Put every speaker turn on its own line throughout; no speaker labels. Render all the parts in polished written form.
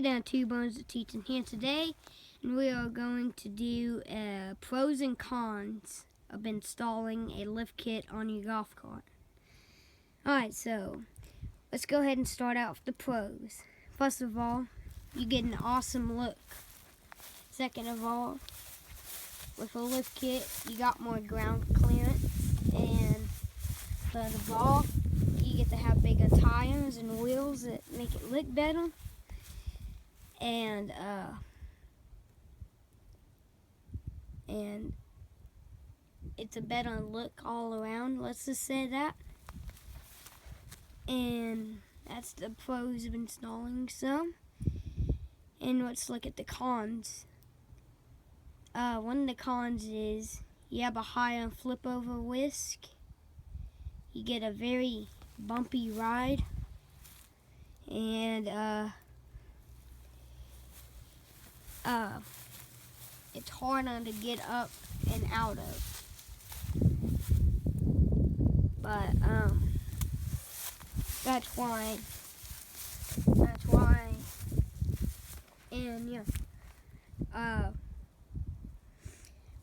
Ethan, Two Bones of Teaching here today, and we are going to do pros and cons of installing a lift kit on your golf cart. Alright, so let's go ahead and start out with the pros. First of all, you get an awesome look. Second of all, with a lift kit, you got more ground clearance, and third of all, you get to have bigger tires and wheels that make it look better. And it's a better look all around, let's just say that. And that's the pros of installing some. And let's look at the cons. One of the cons is you have a higher flip over risk. You get a very bumpy ride. And it's harder to get up and out of. But that's why, and yeah.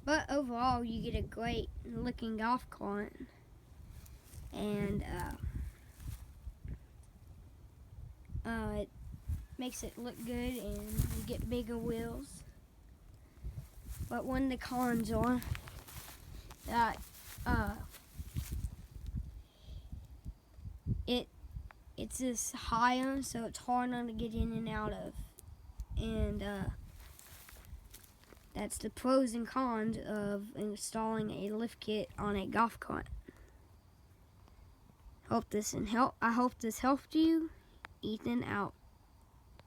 But overall, you get a great looking golf cart, and it makes it look good, and you get bigger wheels. But one of the cons are that it's just higher, so it's harder to get in and out of. And that's the pros and cons of installing a lift kit on a golf cart. I hope this helped you. Ethan out.